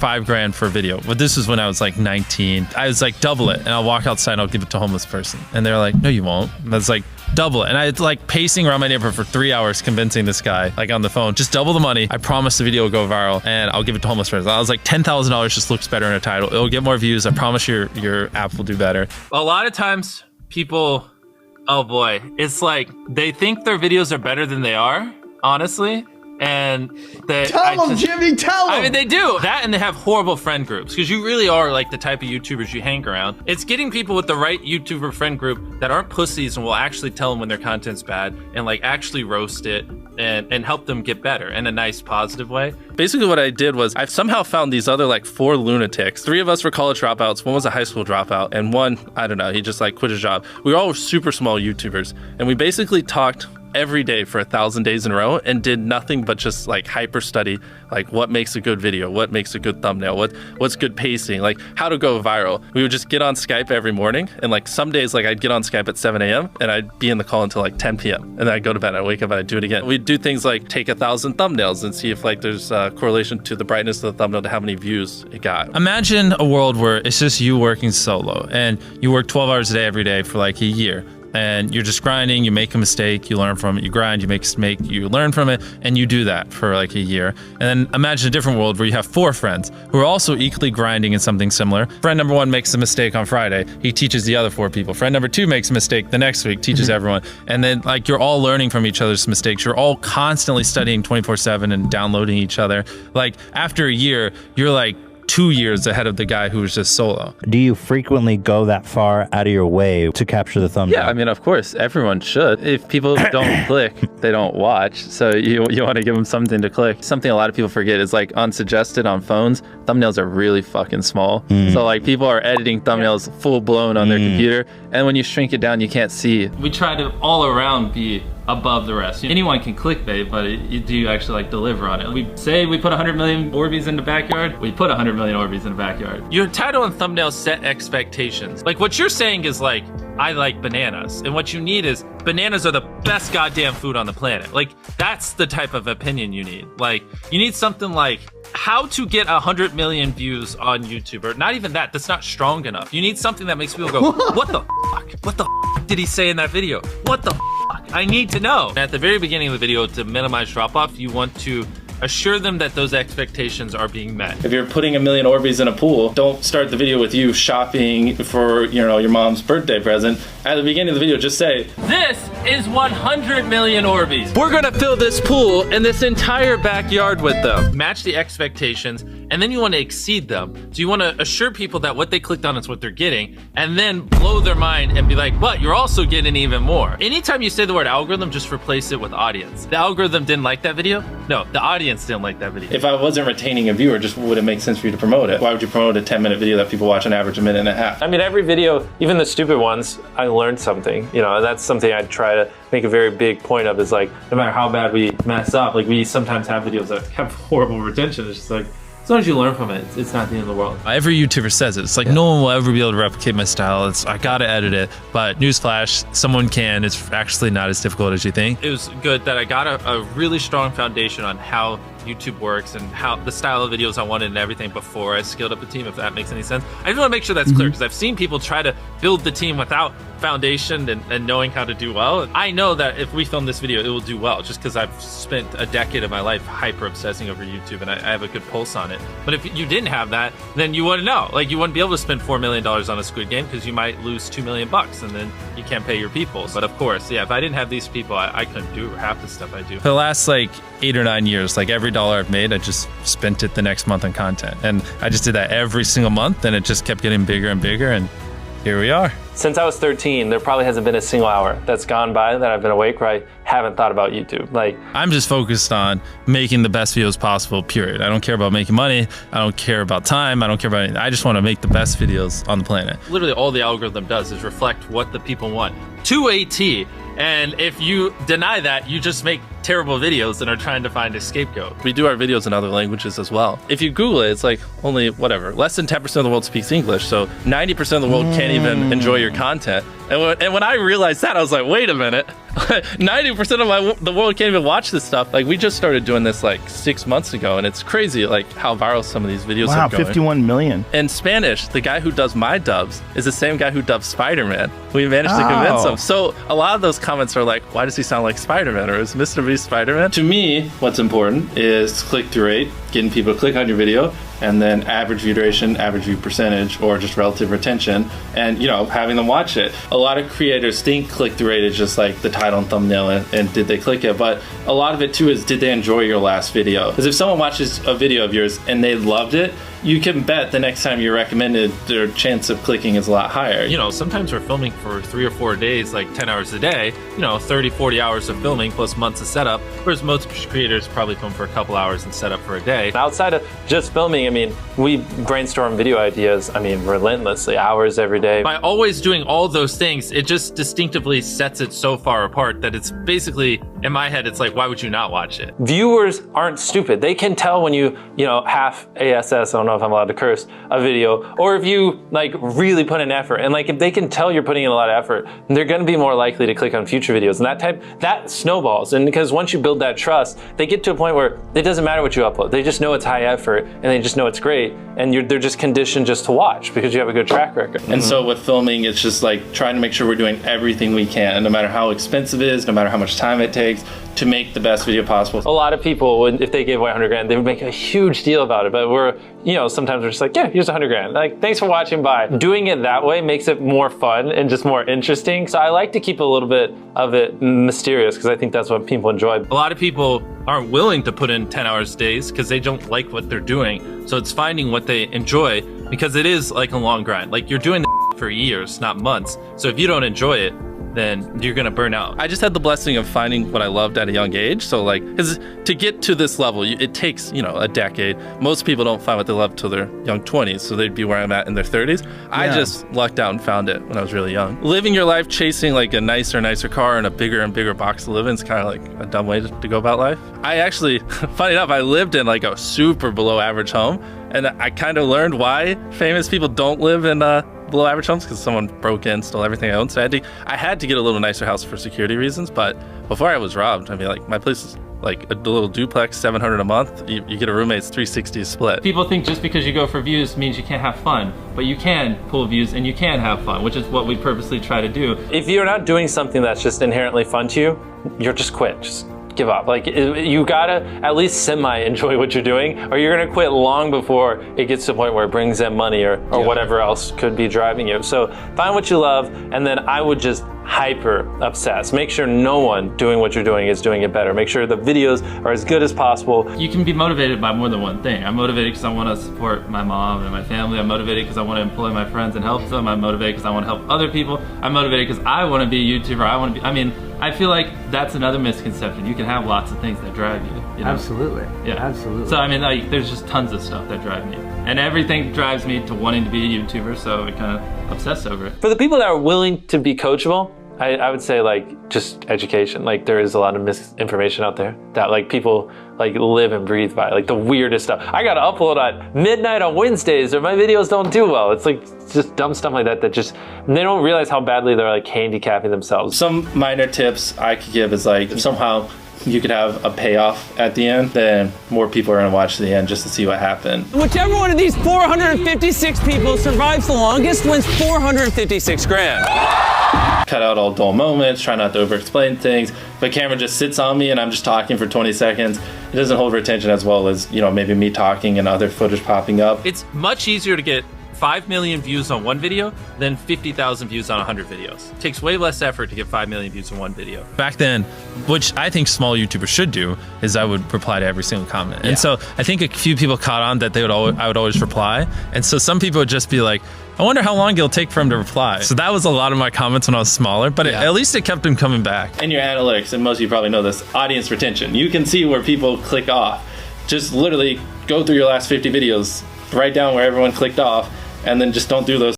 $5,000 for a video. But this was when I was like 19. I was like, double it. And I'll walk outside and I'll give it to a homeless person. And they're like, no, you won't. And I was like, double it. And I was like pacing around my neighborhood for 3 hours convincing this guy like on the phone, just double the money. I promise the video will go viral and I'll give it to homeless person. I was like, $10,000 just looks better in a title. It'll get more views. I promise your app will do better. A lot of times people, oh boy, it's like they think their videos are better than they are, honestly. And tell them, Jimmy, tell them. I mean, they do that, and they have horrible friend groups because you really are like the type of YouTubers you hang around. It's getting people with the right YouTuber friend group that aren't pussies and will actually tell them when their content's bad and like actually roast it and help them get better in a nice, positive way. Basically what I did was I've somehow found these other like 4 lunatics. 3 of us were college dropouts, 1 was a high school dropout, and 1, I don't know, he just like quit his job. We were all super small YouTubers, and we basically talked every day for 1,000 days in a row and did nothing but just like hyper study like what makes a good video, what makes a good thumbnail, what's good pacing, like how to go viral. We would just get on Skype every morning, and like some days like I'd get on Skype at 7 a.m. and I'd be in the call until like 10 p.m. and then I'd go to bed and I'd wake up and I'd do it again. We'd do things like take 1,000 thumbnails and see if like there's a correlation to the brightness of the thumbnail to how many views it got. Imagine a world where it's just you working solo and you work 12 hours a day every day for like a year. And you're just grinding, you make a mistake, you learn from it, you grind, you make a mistake, you learn from it, and you do that for like a year. And then imagine a different world where you have 4 friends who are also equally grinding in something similar. Friend number 1 makes a mistake on Friday, he teaches the other 4 people. Friend number 2 makes a mistake the next week, teaches everyone. And then like you're all learning from each other's mistakes. You're all constantly studying 24/7 and downloading each other. Like after a year, you're like 2 years ahead of the guy who was just solo. Do you frequently go that far out of your way to capture the thumbnail? Yeah, I mean, of course, everyone should. If people don't click, they don't watch. So you want to give them something to click. Something a lot of people forget is like unsuggested on phones, thumbnails are really fucking small. So like people are editing thumbnails full blown on their computer. And when you shrink it down, you can't see. We try to all around be above the rest. Anyone can clickbait, but do you actually like deliver on it? We say we put 100 million Orbeez in the backyard, we put 100 million Orbeez in the backyard. Your title and thumbnail set expectations. Like what you're saying is like, I like bananas. And what you need is, bananas are the best goddamn food on the planet. Like that's the type of opinion you need. Like you need something like, how to get 100 million views on YouTube, or not even that, that's not strong enough. You need something that makes people go, what the fuck? What the fuck did he say in that video? What the fuck? I need to know. At the very beginning of the video, to minimize drop-off, you want to assure them that those expectations are being met. If you're putting 1 million Orbeez in a pool, don't start the video with you shopping for, you know, your mom's birthday present. At the beginning of the video, just say, this is 100 million Orbeez. We're gonna fill this pool and this entire backyard with them. Match the expectations, and then you want to exceed them. So you want to assure people that what they clicked on is what they're getting, and then blow their mind and be like, but you're also getting even more. Anytime you say the word algorithm, just replace it with audience. The algorithm didn't like that video? No, the audience didn't like that video. If I wasn't retaining a viewer, just would it make sense for you to promote it? Why would you promote a 10-minute video that people watch on average a minute and a half? I mean, every video, even the stupid ones, I learned something, you know, and that's something I try to make a very big point of, is like, no matter how bad we mess up, like we sometimes have videos that have horrible retention. It's just like, as long as you learn from it, it's not the end of the world. Every YouTuber says it. It's like, no one will ever be able to replicate my style. I gotta edit it. But newsflash, someone can. It's actually not as difficult as you think. It was good that I got a really strong foundation on how YouTube works and how the style of videos I wanted and everything before I scaled up the team, if that makes any sense. I just want to make sure that's clear, because I've seen people try to build the team without foundation and knowing how to do well. I know that if we film this video, it will do well, just because I've spent a decade of my life hyper obsessing over YouTube and I have a good pulse on it. But if you didn't have that, then you wouldn't know. Like, you wouldn't be able to spend $4 million on a Squid Game, because you might lose $2 million and then you can't pay your people. But of course, yeah, if I didn't have these people, I couldn't do half the stuff I do. For the last like 8 or 9 years, like every dollar I've made, I just spent it the next month on content. And I just did that every single month, and it just kept getting bigger and bigger, and here we are. Since I was 13, there probably hasn't been a single hour that's gone by that I've been awake where I haven't thought about YouTube. Like, I'm just focused on making the best videos possible, period. I don't care about making money. I don't care about time. I don't care about anything. I just want to make the best videos on the planet. Literally all the algorithm does is reflect what the people want to a T. And if you deny that, you just make terrible videos and are trying to find a scapegoat. We do our videos in other languages as well. If you Google it, it's like only whatever, less than 10% of the world speaks English. So 90% of the world can't even enjoy your content. And when I realized that, I was like, wait a minute. 90% of the world can't even watch this stuff. Like, we just started doing this like 6 months ago, and it's crazy like how viral some of these videos are going. 51 million. In Spanish, the guy who does my dubs is the same guy who dubbed Spider-Man. We managed to convince him. So a lot of those comments are like, why does he sound like Spider-Man? Or is Mr. Beast Spider-Man? To me, what's important is click-through rate, getting people to click on your video, and then average view duration, average view percentage, or just relative retention, and having them watch it. A lot of creators think click-through rate is just like the title and thumbnail and did they click it, but a lot of it too is, did they enjoy your last video? Because if someone watches a video of yours and they loved it, you can bet the next time you're recommended, their chance of clicking is a lot higher. Sometimes we're filming for 3 or 4 days, like 10 hours a day, 30, 40 hours of filming plus months of setup, whereas most creators probably film for a couple hours and set up for a day. Outside of just filming, we brainstorm video ideas, relentlessly, hours every day. By always doing all those things, it just distinctively sets it so far apart that it's basically, in my head, it's like, why would you not watch it? Viewers aren't stupid. They can tell when you half ASS, I don't know if I'm allowed to curse, a video, or if you really put in effort. And if they can tell you're putting in a lot of effort, they're gonna be more likely to click on future videos. And that snowballs. And because once you build that trust, they get to a point where it doesn't matter what you upload. They just know it's high effort and they just know it's great. And they're just conditioned just to watch because you have a good track record. And so with filming, it's just like trying to make sure we're doing everything we can, no matter how expensive it is, no matter how much time it takes, to make the best video possible. A lot of people, if they gave away 100 grand, they would make a huge deal about it. But sometimes we're just like, yeah, here's 100 grand. Thanks for watching, bye. Doing it that way makes it more fun and just more interesting. So I like to keep a little bit of it mysterious because I think that's what people enjoy. A lot of people aren't willing to put in 10 hours days because they don't like what they're doing. So it's finding what they enjoy, because it is like a long grind. You're doing the for years, not months. So if you don't enjoy it, then you're gonna burn out. I just had the blessing of finding what I loved at a young age. So because to get to this level, it takes, a decade. Most people don't find what they love till their young 20s. So they'd be where I'm at in their 30s. Yeah. I just lucked out and found it when I was really young. Living your life chasing a nicer car and a bigger and bigger box to live in is kind of like a dumb way to go about life. I actually, funny enough, I lived in a super below average home. And I kind of learned why famous people don't live in below average homes, because someone broke in, stole everything I owned. So I had to get a little nicer house for security reasons. But before I was robbed, my place is a little duplex, $700 a month. You get a roommate's $360 split. People think just because you go for views means you can't have fun, but you can pull views and you can have fun, which is what we purposely try to do. If you're not doing something that's just inherently fun to you, you're just quit. Just give up. You gotta at least semi-enjoy what you're doing, or you're gonna quit long before it gets to the point where it brings in money or whatever else could be driving you. So find what you love, and then I would just hyper obsess. Make sure no one doing what you're doing is doing it better. Make sure the videos are as good as possible. You can be motivated by more than one thing. I'm motivated because I want to support my mom and my family. I'm motivated because I want to employ my friends and help them. I'm motivated because I want to help other people. I'm motivated because I want to be a YouTuber. I feel like that's another misconception. You can have lots of things that drive you. Absolutely. Yeah. Absolutely. So there's just tons of stuff that drive me. And everything drives me to wanting to be a YouTuber, so I kind of obsess over it. For the people that are willing to be coachable, I would say just education. There is a lot of misinformation out there that people live and breathe by, the weirdest stuff. I gotta upload at midnight on Wednesdays or my videos don't do well. It's just dumb stuff like that just, they don't realize how badly they're handicapping themselves. Some minor tips I could give is if somehow you could have a payoff at the end, then more people are gonna watch to the end just to see what happened. Whichever one of these 456 people survives the longest wins 456 grand. Cut out all dull moments, try not to over-explain things. If the camera just sits on me and I'm just talking for 20 seconds, it doesn't hold retention as well as, maybe me talking and other footage popping up. It's much easier to get 5 million views on one video than 50,000 views on 100 videos. It takes way less effort to get 5 million views on one video. Back then, which I think small YouTubers should do, is I would reply to every single comment. And so I think a few people caught on that I would always reply. And so some people would just be like, I wonder how long it'll take for him to reply. So that was a lot of my comments when I was smaller, but at least it kept him coming back. In your analytics, and most of you probably know this, audience retention. You can see where people click off. Just literally go through your last 50 videos, write down where everyone clicked off, and then just don't do those